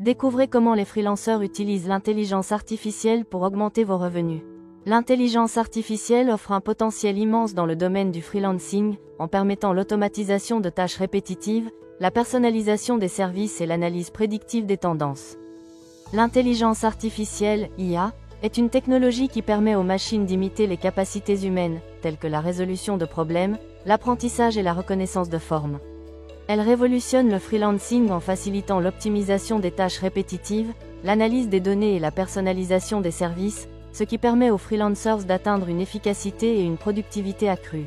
Découvrez comment les freelanceurs utilisent l'intelligence artificielle pour augmenter vos revenus. L'intelligence artificielle offre un potentiel immense dans le domaine du freelancing, en permettant l'automatisation de tâches répétitives, la personnalisation des services et l'analyse prédictive des tendances. L'intelligence artificielle, IA, est une technologie qui permet aux machines d'imiter les capacités humaines, telles que la résolution de problèmes, l'apprentissage et la reconnaissance de formes. Elle révolutionne le freelancing en facilitant l'optimisation des tâches répétitives, l'analyse des données et la personnalisation des services, ce qui permet aux freelancers d'atteindre une efficacité et une productivité accrues.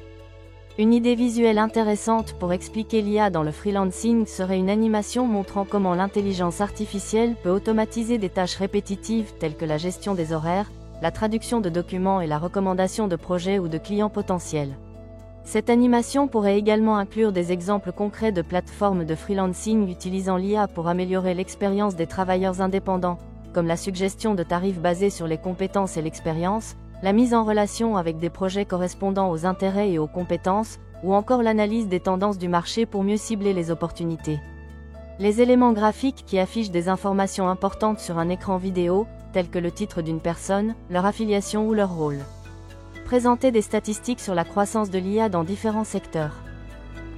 Une idée visuelle intéressante pour expliquer l'IA dans le freelancing serait une animation montrant comment l'intelligence artificielle peut automatiser des tâches répétitives telles que la gestion des horaires, la traduction de documents et la recommandation de projets ou de clients potentiels. Cette animation pourrait également inclure des exemples concrets de plateformes de freelancing utilisant l'IA pour améliorer l'expérience des travailleurs indépendants, comme la suggestion de tarifs basés sur les compétences et l'expérience, la mise en relation avec des projets correspondant aux intérêts et aux compétences, ou encore l'analyse des tendances du marché pour mieux cibler les opportunités. Les éléments graphiques qui affichent des informations importantes sur un écran vidéo, tels que le titre d'une personne, leur affiliation ou leur rôle. Présenter des statistiques sur la croissance de l'IA dans différents secteurs.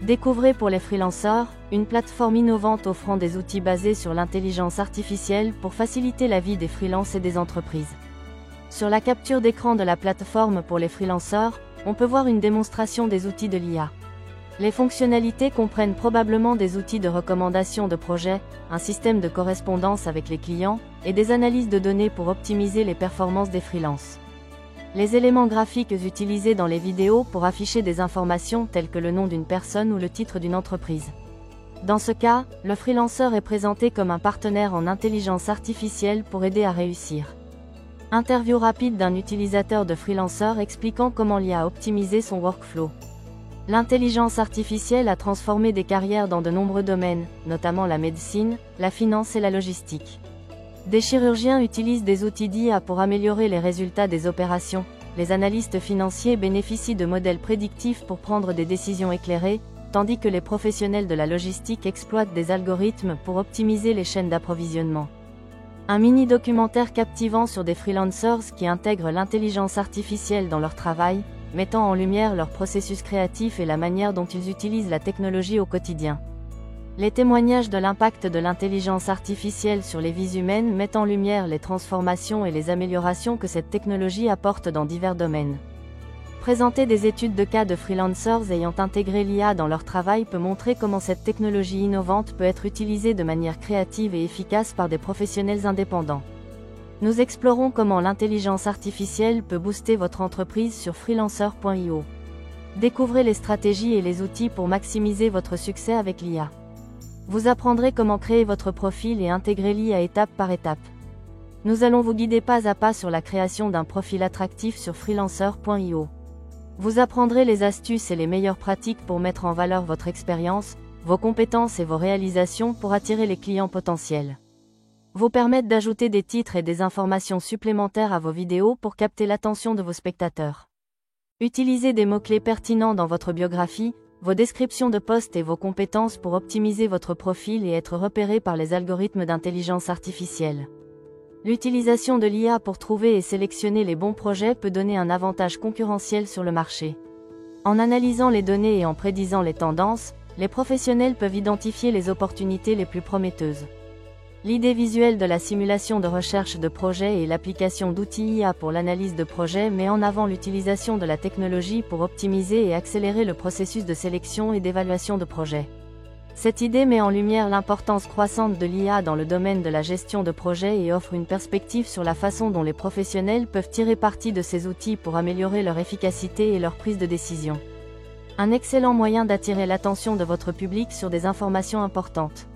Découvrez pour les freelanceurs, une plateforme innovante offrant des outils basés sur l'intelligence artificielle pour faciliter la vie des freelances et des entreprises. Sur la capture d'écran de la plateforme pour les freelanceurs, on peut voir une démonstration des outils de l'IA. Les fonctionnalités comprennent probablement des outils de recommandation de projets, un système de correspondance avec les clients, et des analyses de données pour optimiser les performances des freelances. Les éléments graphiques utilisés dans les vidéos pour afficher des informations telles que le nom d'une personne ou le titre d'une entreprise. Dans ce cas, le freelanceur est présenté comme un partenaire en intelligence artificielle pour aider à réussir. Interview rapide d'un utilisateur de freelanceur expliquant comment l'IA a optimisé son workflow. L'intelligence artificielle a transformé des carrières dans de nombreux domaines, notamment la médecine, la finance et la logistique. Des chirurgiens utilisent des outils d'IA pour améliorer les résultats des opérations, les analystes financiers bénéficient de modèles prédictifs pour prendre des décisions éclairées, tandis que les professionnels de la logistique exploitent des algorithmes pour optimiser les chaînes d'approvisionnement. Un mini-documentaire captivant sur des freelancers qui intègrent l'intelligence artificielle dans leur travail, mettant en lumière leur processus créatif et la manière dont ils utilisent la technologie au quotidien. Les témoignages de l'impact de l'intelligence artificielle sur les vies humaines mettent en lumière les transformations et les améliorations que cette technologie apporte dans divers domaines. Présenter des études de cas de freelancers ayant intégré l'IA dans leur travail peut montrer comment cette technologie innovante peut être utilisée de manière créative et efficace par des professionnels indépendants. Nous explorons comment l'intelligence artificielle peut booster votre entreprise sur freelancer.io. Découvrez les stratégies et les outils pour maximiser votre succès avec l'IA. Vous apprendrez comment créer votre profil et intégrer l'IA étape par étape. Nous allons vous guider pas à pas sur la création d'un profil attractif sur freelancer.io. Vous apprendrez les astuces et les meilleures pratiques pour mettre en valeur votre expérience, vos compétences et vos réalisations pour attirer les clients potentiels. Vous permettre d'ajouter des titres et des informations supplémentaires à vos vidéos pour capter l'attention de vos spectateurs. Utilisez des mots-clés pertinents dans votre biographie, vos descriptions de poste et vos compétences pour optimiser votre profil et être repéré par les algorithmes d'intelligence artificielle. L'utilisation de l'IA pour trouver et sélectionner les bons projets peut donner un avantage concurrentiel sur le marché. En analysant les données et en prédisant les tendances, les professionnels peuvent identifier les opportunités les plus prometteuses. L'idée visuelle de la simulation de recherche de projets et l'application d'outils IA pour l'analyse de projets met en avant l'utilisation de la technologie pour optimiser et accélérer le processus de sélection et d'évaluation de projets. Cette idée met en lumière l'importance croissante de l'IA dans le domaine de la gestion de projets et offre une perspective sur la façon dont les professionnels peuvent tirer parti de ces outils pour améliorer leur efficacité et leur prise de décision. Un excellent moyen d'attirer l'attention de votre public sur des informations importantes.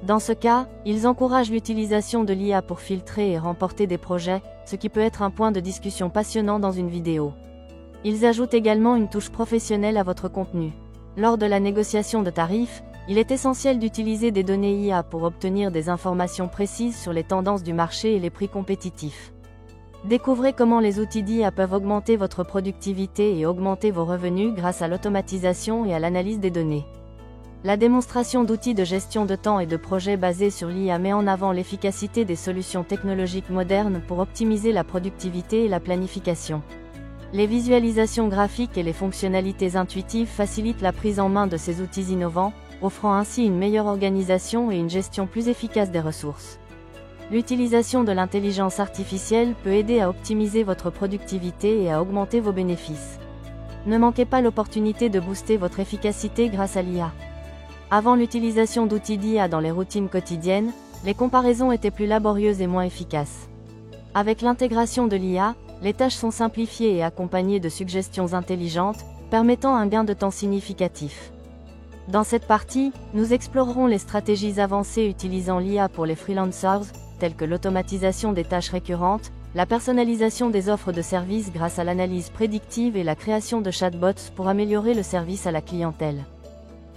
Dans ce cas, ils encouragent l'utilisation de l'IA pour filtrer et remporter des projets, ce qui peut être un point de discussion passionnant dans une vidéo. Ils ajoutent également une touche professionnelle à votre contenu. Lors de la négociation de tarifs, il est essentiel d'utiliser des données IA pour obtenir des informations précises sur les tendances du marché et les prix compétitifs. Découvrez comment les outils d'IA peuvent augmenter votre productivité et augmenter vos revenus grâce à l'automatisation et à l'analyse des données. La démonstration d'outils de gestion de temps et de projets basés sur l'IA met en avant l'efficacité des solutions technologiques modernes pour optimiser la productivité et la planification. Les visualisations graphiques et les fonctionnalités intuitives facilitent la prise en main de ces outils innovants, offrant ainsi une meilleure organisation et une gestion plus efficace des ressources. L'utilisation de l'intelligence artificielle peut aider à optimiser votre productivité et à augmenter vos bénéfices. Ne manquez pas l'opportunité de booster votre efficacité grâce à l'IA. Avant l'utilisation d'outils d'IA dans les routines quotidiennes, les comparaisons étaient plus laborieuses et moins efficaces. Avec l'intégration de l'IA, les tâches sont simplifiées et accompagnées de suggestions intelligentes, permettant un gain de temps significatif. Dans cette partie, nous explorerons les stratégies avancées utilisant l'IA pour les freelancers, telles que l'automatisation des tâches récurrentes, la personnalisation des offres de services grâce à l'analyse prédictive et la création de chatbots pour améliorer le service à la clientèle.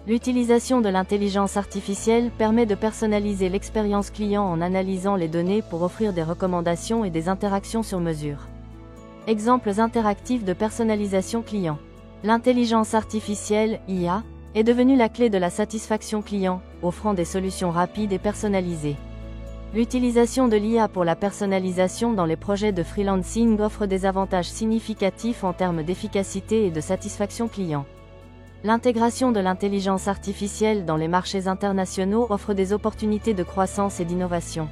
L'utilisation de l'intelligence artificielle permet de personnaliser l'expérience client en analysant les données pour offrir des recommandations et des interactions sur mesure. Exemples interactifs de personnalisation client. L'intelligence artificielle, IA, est devenue la clé de la satisfaction client, offrant des solutions rapides et personnalisées. L'utilisation de l'IA pour la personnalisation dans les projets de freelancing offre des avantages significatifs en termes d'efficacité et de satisfaction client. L'intégration de l'intelligence artificielle dans les marchés internationaux offre des opportunités de croissance et d'innovation.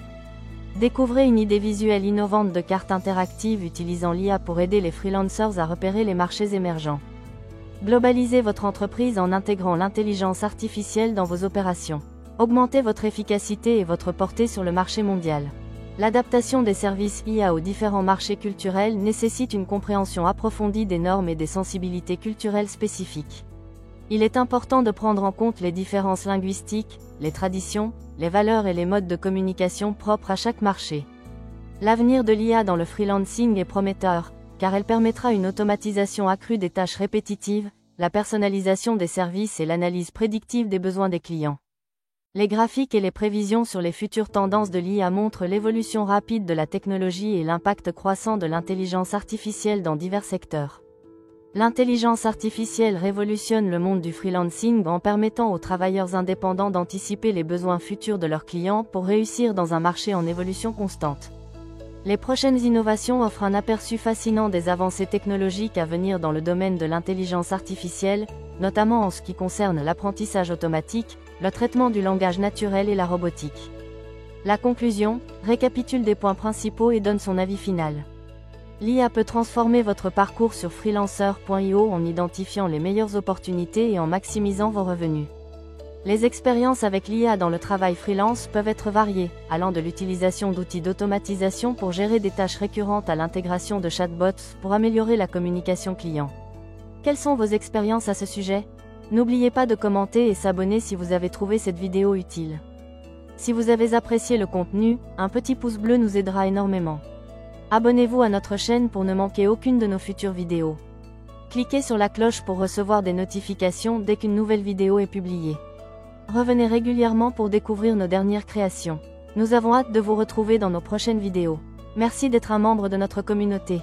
Découvrez une idée visuelle innovante de carte interactive utilisant l'IA pour aider les freelancers à repérer les marchés émergents. Globalisez votre entreprise en intégrant l'intelligence artificielle dans vos opérations. Augmentez votre efficacité et votre portée sur le marché mondial. L'adaptation des services IA aux différents marchés culturels nécessite une compréhension approfondie des normes et des sensibilités culturelles spécifiques. Il est important de prendre en compte les différences linguistiques, les traditions, les valeurs et les modes de communication propres à chaque marché. L'avenir de l'IA dans le freelancing est prometteur, car elle permettra une automatisation accrue des tâches répétitives, la personnalisation des services et l'analyse prédictive des besoins des clients. Les graphiques et les prévisions sur les futures tendances de l'IA montrent l'évolution rapide de la technologie et l'impact croissant de l'intelligence artificielle dans divers secteurs. L'intelligence artificielle révolutionne le monde du freelancing en permettant aux travailleurs indépendants d'anticiper les besoins futurs de leurs clients pour réussir dans un marché en évolution constante. Les prochaines innovations offrent un aperçu fascinant des avancées technologiques à venir dans le domaine de l'intelligence artificielle, notamment en ce qui concerne l'apprentissage automatique, le traitement du langage naturel et la robotique. La conclusion récapitule des points principaux et donne son avis final. L'IA peut transformer votre parcours sur freelancer.io en identifiant les meilleures opportunités et en maximisant vos revenus. Les expériences avec l'IA dans le travail freelance peuvent être variées, allant de l'utilisation d'outils d'automatisation pour gérer des tâches récurrentes à l'intégration de chatbots pour améliorer la communication client. Quelles sont vos expériences à ce sujet ? N'oubliez pas de commenter et s'abonner si vous avez trouvé cette vidéo utile. Si vous avez apprécié le contenu, un petit pouce bleu nous aidera énormément. Abonnez-vous à notre chaîne pour ne manquer aucune de nos futures vidéos. Cliquez sur la cloche pour recevoir des notifications dès qu'une nouvelle vidéo est publiée. Revenez régulièrement pour découvrir nos dernières créations. Nous avons hâte de vous retrouver dans nos prochaines vidéos. Merci d'être un membre de notre communauté.